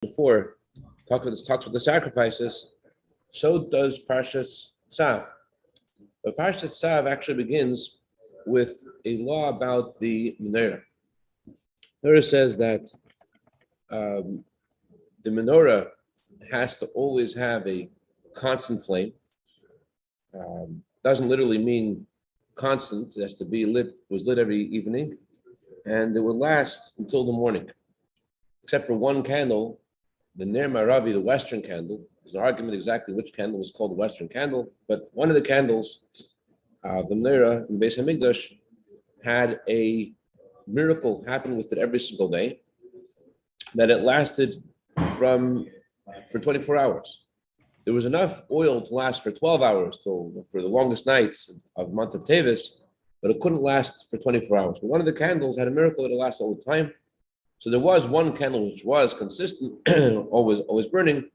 Before talks about the sacrifices, so does Parshas Tzav. But Parshas Tzav actually begins with a law about the Menorah. Torah says that the Menorah has to always have a constant flame. Doesn't literally mean constant. It has to be lit. Was lit every evening, and it will last until the morning, except for one candle, the Ner Maravi, the Western candle. There's an argument exactly which candle was called the Western candle, but one of the candles, the Menorah in the Beis Hamikdash, had a miracle happen with it every single day, that it lasted for 24 hours. There was enough oil to last for 12 hours for the longest nights of the month of Tevis, but it couldn't last for 24 hours. But one of the candles had a miracle that it lasted all the time. So there was one candle which was consistent, always burning,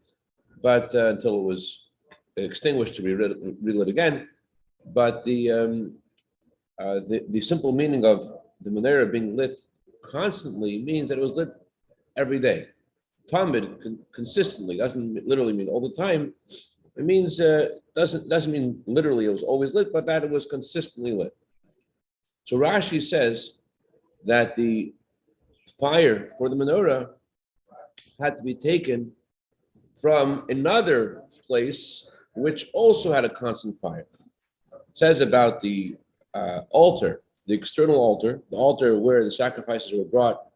but until it was extinguished to be relit again. But the simple meaning of the Menorah being lit constantly means that it was lit every day. Tamid consistently doesn't literally mean all the time. It means doesn't mean literally it was always lit, but that it was consistently lit. So Rashi says that the fire for the Menorah had to be taken from another place which also had a constant fire. It says about the altar, the external altar, the altar where the sacrifices were brought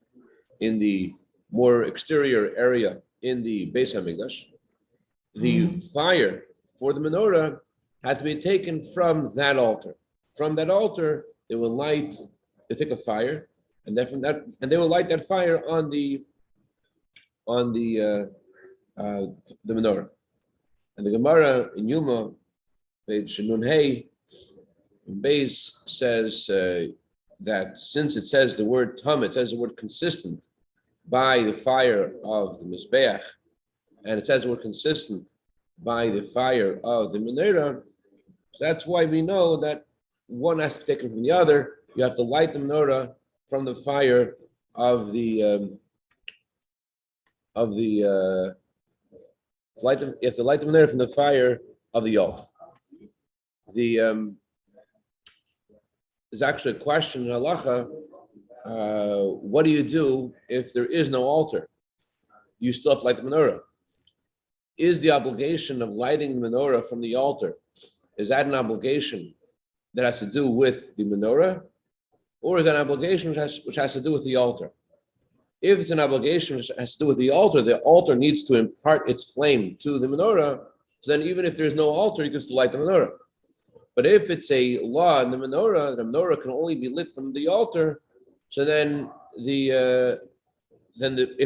in the more exterior area in the Beis Hamikdash. The fire for the Menorah had to be taken from that altar. From that altar, they take a fire, and then from that, and they will light that fire on the Menorah. And the Gemara in Yuma, page Nun Hey, Beis says that since it says the word tam, it says the word consistent by the fire of the Mizbeach, and it says the word consistent by the fire of the Menorah. So that's why we know that one has to be taken from the other. You have to light the Menorah from the fire of the you have to light the Menorah from the fire of the altar. There's actually a question in halacha. What do you do if there is no altar? You still have to light the menorah. Is the obligation of lighting the menorah from the altar, is that an obligation that has to do with the menorah, or is that an obligation which has to do with the altar? If it's an obligation which has to do with the altar needs to impart its flame to the menorah, so then even if there's no altar, you can still light the menorah. But if it's a law in the menorah can only be lit from the altar, so then if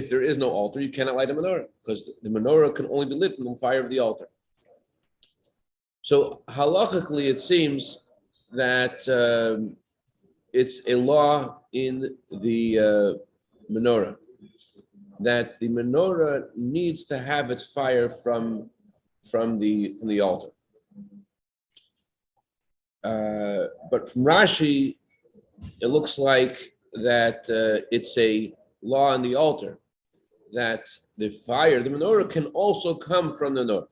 there is no altar, you cannot light a menorah, because the menorah can only be lit from the fire of the altar. So halachically, it seems that it's a law in the menorah, that the menorah needs to have its fire from the altar. But from Rashi, it looks like that it's a law on the altar, that the fire, the menorah, can also come from the north.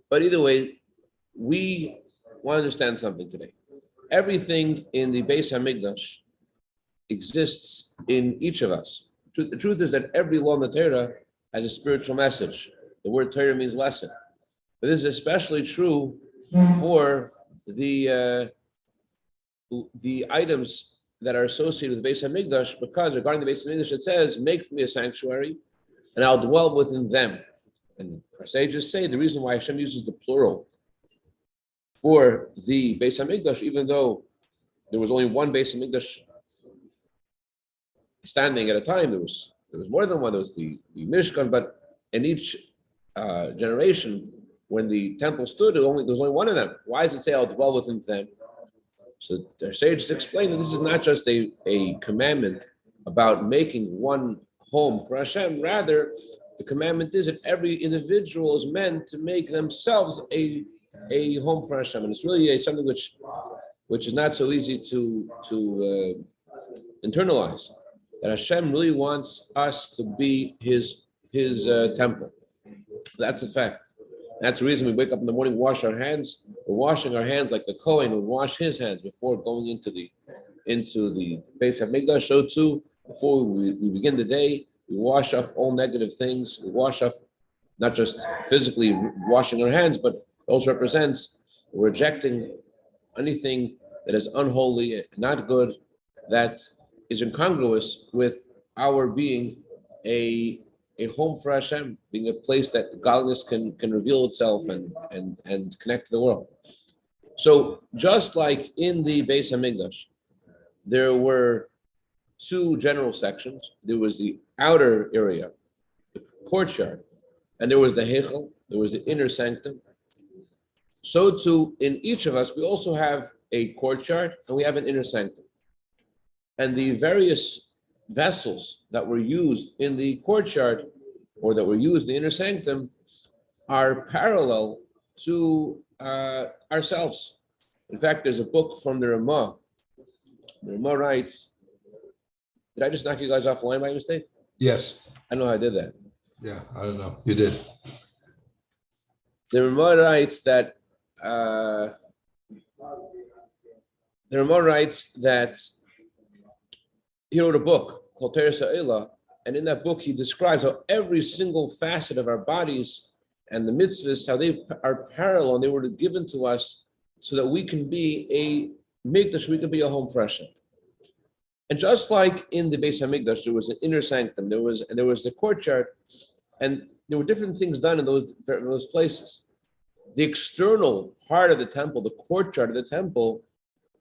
But either way, we want to understand something today. Everything in the Beis Hamikdash exists in each of us. The truth is that every law in the Torah has a spiritual message. The word Torah means lesson. But this is especially true for the items that are associated with the Beis Hamikdash, because regarding the Beis Hamikdash, it says, "Make for me a sanctuary, and I'll dwell within them." And our sages say the reason why Hashem uses the plural for the Beis Hamikdash, even though there was only one Beis Hamikdash standing at a time, there was more than one. There was the Mishkan, but in each generation, when the temple stood, there was only one of them. Why does it say, "I'll dwell within them"? So their sages explain that this is not just a commandment about making one home for Hashem. Rather, the commandment is that every individual is meant to make themselves a home for Hashem. And it's really something which is not so easy to internalize. That Hashem really wants us to be His his temple. That's a fact. That's the reason we wake up in the morning, wash our hands. We're washing our hands like the Kohen would wash his hands before going into the Beis Hamikdash. So too, before we begin the day, we wash off all negative things. We wash off not just physically washing our hands, but it also represents rejecting anything that is unholy, not good, that is incongruous with our being a home for Hashem, being a place that godliness can reveal itself and connect to the world. So just like in the Beis Hamikdash, there were two general sections. There was the outer area, the courtyard, and there was the Heichel, there was the inner sanctum. So too, in each of us, we also have a courtyard and we have an inner sanctum. And the various vessels that were used in the courtyard or that were used in the inner sanctum are parallel to ourselves. In fact, there's a book from the Ramah. The Ramah writes, did I just knock you guys off the line by mistake? Yes. I know how I did that. Yeah, I don't know. You did. The Ramah writes that he wrote a book called Torah, and in that book he describes how every single facet of our bodies and the mitzvahs, how they are parallel, and they were given to us so that we can be a mikdash, we can be a home for Hashem. And just like in the Beis Hamikdash, there was an inner sanctum, there was the courtyard, and there were different things done in those places. The external part of the temple, the courtyard of the temple,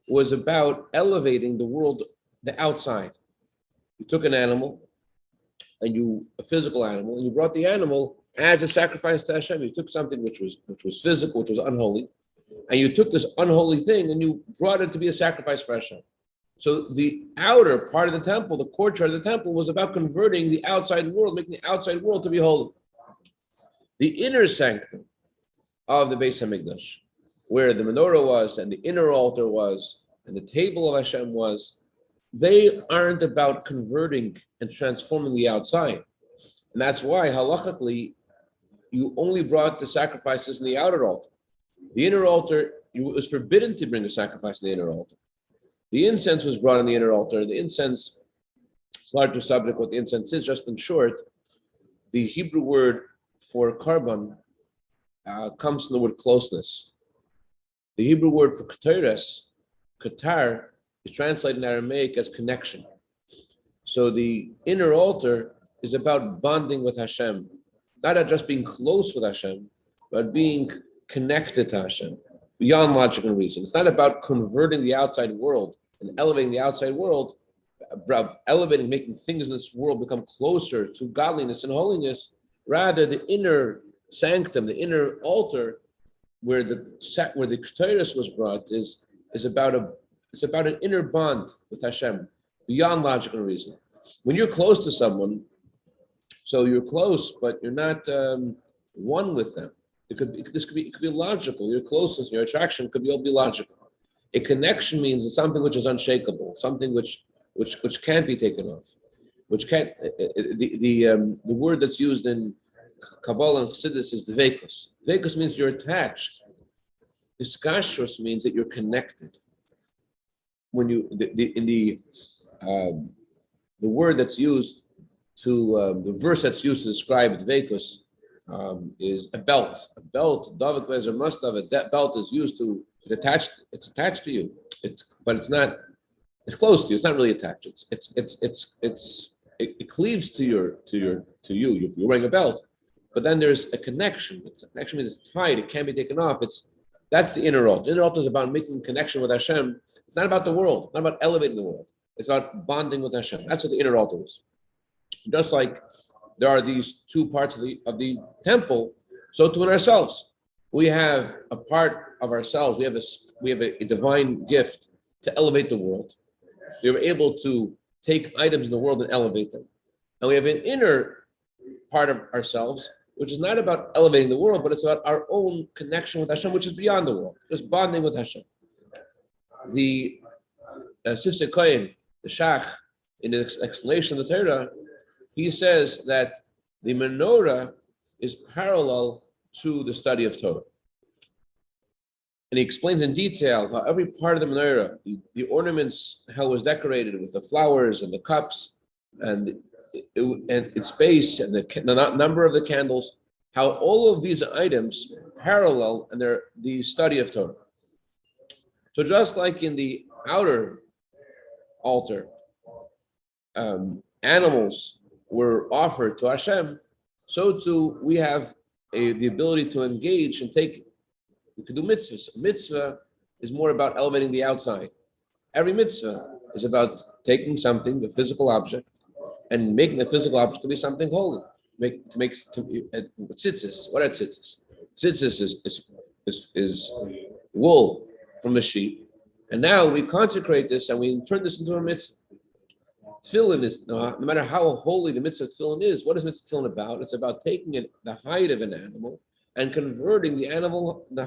was about elevating the world, the outside. You took an animal, a physical animal, and you brought the animal as a sacrifice to Hashem. You took something which was physical, which was unholy, and you took this unholy thing and you brought it to be a sacrifice for Hashem. So the outer part of the temple, the courtyard of the temple, was about converting the outside world, making the outside world to be holy. The inner sanctum of the Beis Hamikdash, where the Menorah was and the inner altar was and the table of Hashem was, they aren't about converting and transforming the outside. And that's why, halachically, you only brought the sacrifices in the outer altar. The inner altar, it was forbidden to bring a sacrifice in the inner altar. The incense was brought in the inner altar. The incense, it's a larger subject what the incense is, just in short, the Hebrew word for carbon comes from the word closeness. The Hebrew word for katar, is translated in Aramaic as connection. So the inner altar is about bonding with Hashem, not just being close with Hashem, but being connected to Hashem, beyond logic and reason. It's not about converting the outside world and elevating the outside world, elevating, making things in this world become closer to godliness and holiness. Rather, the inner sanctum, the inner altar, where the Torah was brought, is about an inner bond with Hashem, beyond logic and reason. When you're close to someone, so you're close, but you're not one with them. It could be logical. Your closeness, your attraction could all be logical. A connection means it's something which is unshakable, something which can't be taken off, which can't. The word that's used in Kabbalah and Chassidus is dveikus. Dveikus means you're attached. Iskashros means that you're connected. When you the word that's used to the verse that's used to describe dveikus is a belt. A belt, David Bezer must have a belt is used to. It's attached to you. But it's not. It's close to you. It's not really attached. It cleaves to you. You're wearing a belt, but then there's a connection. It's a connection means it's tied. It can't be taken off. That's the inner altar. The inner altar is about making connection with Hashem. It's not about the world. It's not about elevating the world. It's about bonding with Hashem. That's what the inner altar is. Just like there are these two parts of the temple, so too in ourselves. We have a part of ourselves. We have a divine gift to elevate the world. We are able to take items in the world and elevate them. And we have an inner part of ourselves, which is not about elevating the world, but it's about our own connection with Hashem, which is beyond the world, just bonding with Hashem. The Sifsei Kohen, the Shach, in his explanation of the Torah, he says that the menorah is parallel to the study of Torah. And he explains in detail how every part of the menorah, the ornaments, how it was decorated with the flowers and the cups and its base and the number of the candles, how all of these items parallel and they're the study of Torah. So just like in the outer altar, animals were offered to Hashem, so too we have the ability to engage and take. We could do mitzvahs. A mitzvah is more about elevating the outside. Every mitzvah is about taking something, a physical object, and making the physical object to be something holy. Tzitzis. What are tzitzis? Tzitzis is wool from a sheep, and now we consecrate this and we turn this into a mitzvah. Tefillin is, no matter how holy the mitzvah tefillin is, what is mitzvah tefillin about? It's about taking the hide of an animal and converting the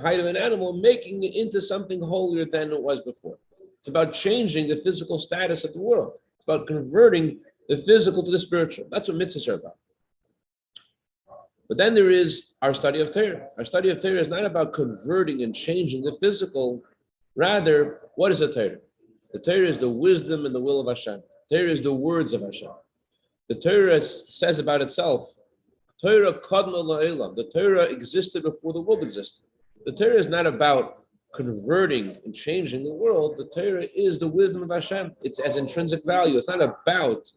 hide of an animal, making it into something holier than it was before. It's about changing the physical status of the world. It's about converting the physical to the spiritual. That's what mitzvahs are about. But then there is our study of Torah. Our study of Torah is not about converting and changing the physical. Rather, what is a Torah? The Torah is the wisdom and the will of Hashem. Torah is the words of Hashem. The Torah says about itself, Torah kadma la'elam. The Torah existed before the world existed. The Torah is not about converting and changing the world. The Torah is the wisdom of Hashem. It's as intrinsic value. It's not about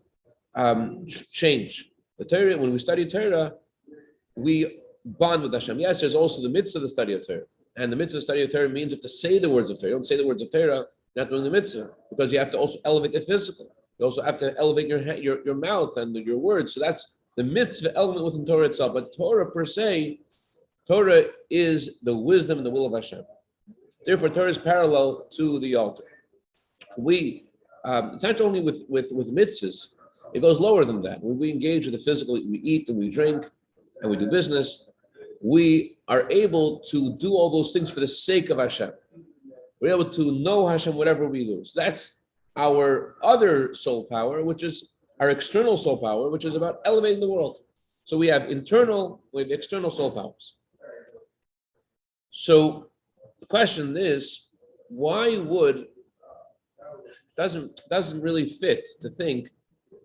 change. The Torah, when we study Torah, we bond with Hashem. Yes, there's also the mitzvah of the study of Torah. And the mitzvah of the study of Torah means you have to say the words of Torah. You don't say the words of Torah, you're not doing the mitzvah, because you have to also elevate the physical. You also have to elevate your mouth and your words. So that's the mitzvah element within Torah itself. But Torah per se, Torah is the wisdom and the will of Hashem. Therefore, Torah is parallel to the altar. It's not only with mitzvahs, it goes lower than that. When we engage with the physical, we eat and we drink and we do business, we are able to do all those things for the sake of Hashem. We're able to know Hashem whatever we do. So that's our other soul power, which is our external soul power, which is about elevating the world. So we have external soul powers. So the question is, why doesn't really fit to think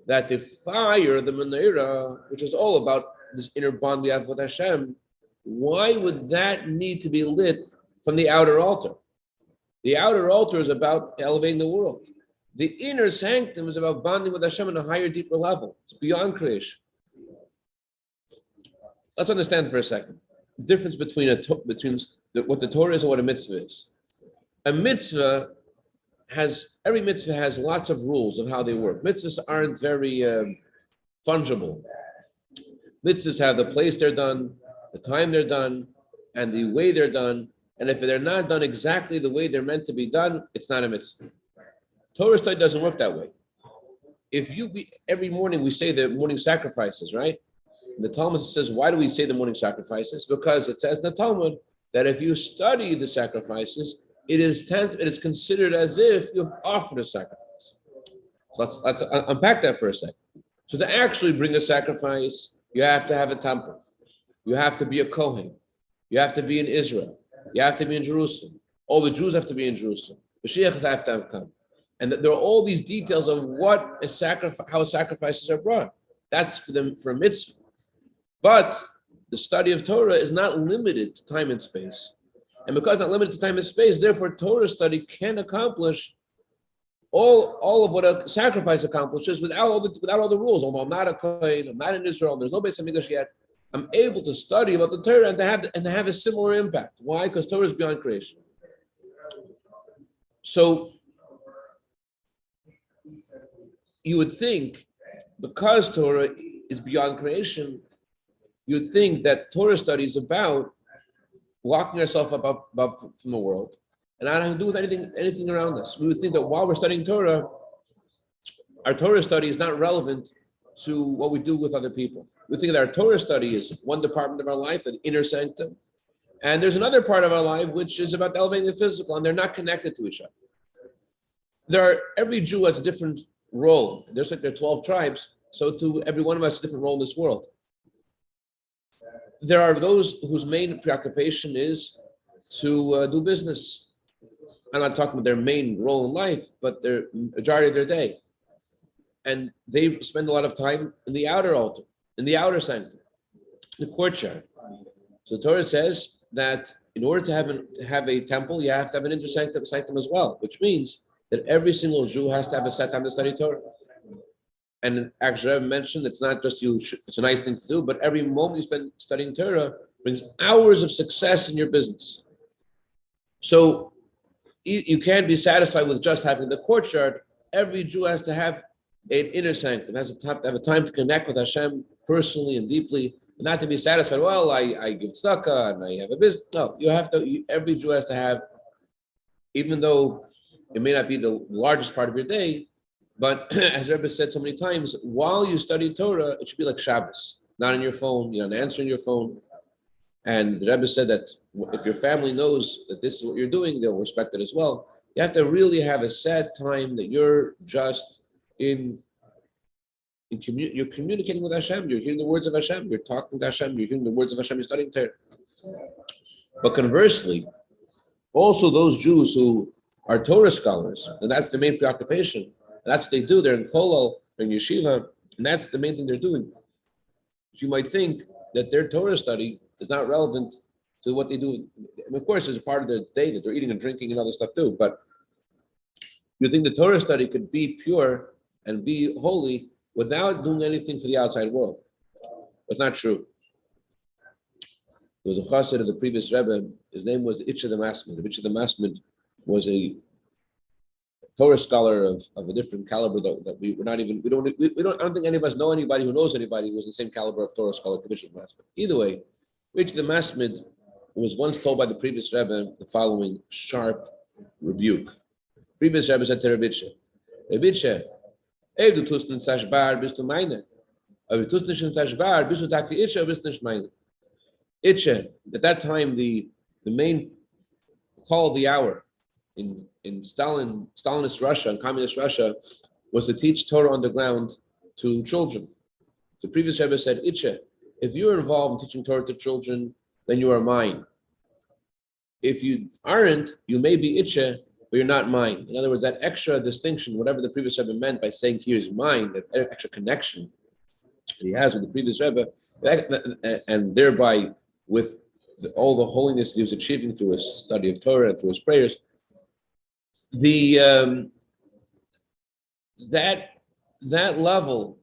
that the fire, the Menorah, which is all about this inner bond we have with Hashem, why would that need to be lit from the outer altar? The outer altar is about elevating the world. The inner sanctum is about bonding with Hashem on a higher, deeper level. It's beyond creation. Let's understand for a second the difference between what the Torah is and what a mitzvah is. Every mitzvah has lots of rules of how they work. Mitzvahs aren't very fungible. Mitzvahs have the place they're done, the time they're done, and the way they're done. And if they're not done exactly the way they're meant to be done, it's not a mitzvah. Torah study doesn't work that way. Every morning we say the morning sacrifices, right? And the Talmud says, why do we say the morning sacrifices? Because it says in the Talmud that if you study the sacrifices, it is considered as if you've offered a sacrifice. So let's unpack that for a second. So to actually bring a sacrifice, you have to have a temple. You have to be a Kohen. You have to be in Israel. You have to be in Jerusalem. All the Jews have to be in Jerusalem. The Mashiach have to come. And there are all these details of how sacrifices are brought. That's for a mitzvah. But the study of Torah is not limited to time and space. And because it's not limited to time and space, therefore Torah study can accomplish all of what a sacrifice accomplishes without all the rules. Although I'm not a Kohen, I'm not in Israel, there's no Beis Hamikdash yet, I'm able to study about the Torah and to have a similar impact. Why? Because Torah is beyond creation. So you would think, because Torah is beyond creation, you would think that Torah study is about locking ourselves up from the world and not having to do with anything around us. We would think that while we're studying Torah, our Torah study is not relevant to what we do with other people. We think that our Torah study is one department of our life, the inner sanctum, and there's another part of our life which is about elevating the physical, and they're not connected to each other. Every Jew has a different role. There's like there are 12 tribes, so to every one of us, a different role in this world. there are those whose main preoccupation is to do business. I'm not talking about their main role in life, but their majority of their day. And they spend a lot of time in the outer altar, in the outer sanctum, the courtyard. So the Torah says that in order to have a temple, you have to have an inner sanctum as well, which means that every single Jew has to have a set time to study Torah. And actually, I mentioned it's not just it's a nice thing to do, but every moment you spend studying Torah brings hours of success in your business. So you can't be satisfied with just having the courtyard. Every Jew has to have an inner sanctum, has to have a time to connect with Hashem personally and deeply, and not to be satisfied. Well, I give tzedakah and I have a business. No, you have to. Every Jew has to have, even though it may not be the largest part of your day, but as Rebbe said so many times, while you study Torah, it should be like Shabbos, not on your phone. You're not answering your phone. And the Rebbe said that if your family knows that this is what you're doing, they'll respect it as well. You have to really have a set time that you're just you're communicating with Hashem. You're hearing the words of Hashem. You're talking to Hashem. You're hearing the words of Hashem. You're studying Torah. But conversely, also those Jews who are Torah scholars, and that's their main preoccupation. That's what they do. They're in kollel, they're in yeshiva, and that's the main thing they're doing. So you might think that their Torah study is not relevant to what they do. And of course, there's a part of their day that they're eating and drinking and other stuff too. But you think the Torah study could be pure and be holy without doing anything for the outside world. That's not true. There was a chassid of the previous Rebbe. His name was Itcha the Masmid. Itcha the Masmid was a Torah scholar of a different caliber that I don't think any of us know anybody who knows anybody who was the same caliber of Torah scholar like Itcha the Masmid. Either way, Itcha the Masmid was once told by the previous Rebbe the following sharp rebuke. Previous Rebbe said to Rebbe Itcha, du tust nicht tashbar, bist du meine. Aber du tust nicht tashbar, bist du taki Itcha, bist nicht meine. Itcha, at that time, the main call of the hour in Stalinist Russia and communist Russia was to teach Torah on the ground to children. The previous Rebbe said, Itcha, if you're involved in teaching Torah to children, then you are mine. If you aren't, you may be Itcha, but you're not mine. In other words, that extra distinction, whatever the previous Rebbe meant by saying here's mine, that extra connection that he has with the previous Rebbe, and thereby with all the holiness that he was achieving through his study of Torah and through his prayers, that level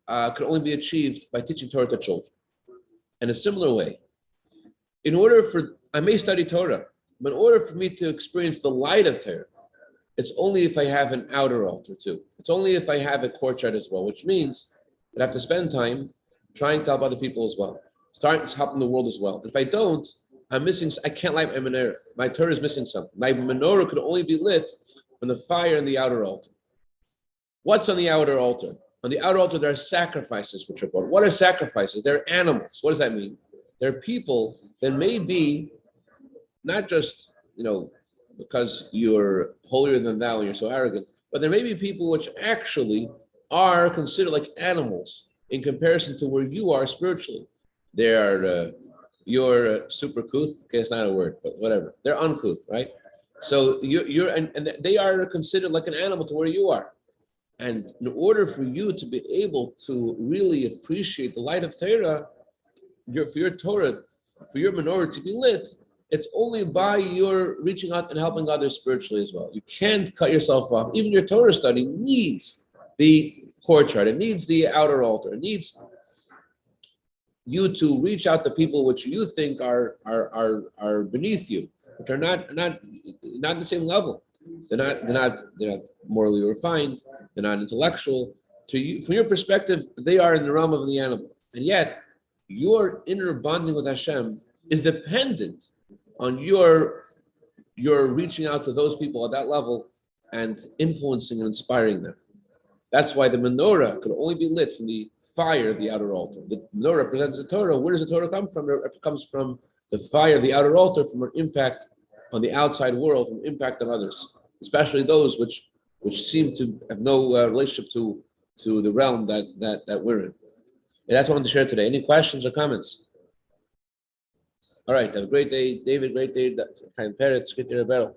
could only be achieved by teaching Torah to children. In a similar way, I may study Torah, but in order for me to experience the light of Torah, it's only if I have an outer altar too. It's only if I have a courtyard as well, which means that I have to spend time trying to help other people as well, starting to help in the world as well. If I don't, I can't light my menorah. My Torah is missing something. My menorah could only be lit from the fire in the outer altar. What's on the outer altar? On the outer altar, there are sacrifices which are brought. What are sacrifices? They're animals. What does that mean? They're people that may be not just, because you're holier than thou and you're so arrogant, but there may be people which actually are considered like animals in comparison to where you are spiritually. They are, you're super couth. Okay, it's not a word, but whatever. They're uncouth, right? So and they are considered like an animal to where you are. And in order for you to be able to really appreciate the light of Torah, for your menorah to be lit, it's only by your reaching out and helping others spiritually as well. You can't cut yourself off. Even your Torah study needs the courtyard. It needs the outer altar. It needs you to reach out to people which you think are beneath you, which are not the same level. They're not morally refined. They're not intellectual. To you, from your perspective, they are in the realm of the animal, and yet your inner bonding with Hashem is dependent on your reaching out to those people at that level and influencing and inspiring them. That's why the menorah could only be lit from the fire of the outer altar. The menorah represents the Torah. Where does the Torah come from? It comes from the fire of the outer altar, from an impact on the outside world, from impact on others, especially those which seem to have no relationship to the realm that we're in. And that's what I wanted to share today. Any questions or comments? All right, have a great day, David. Great day, Chaim Peretz. Good day, Rebel.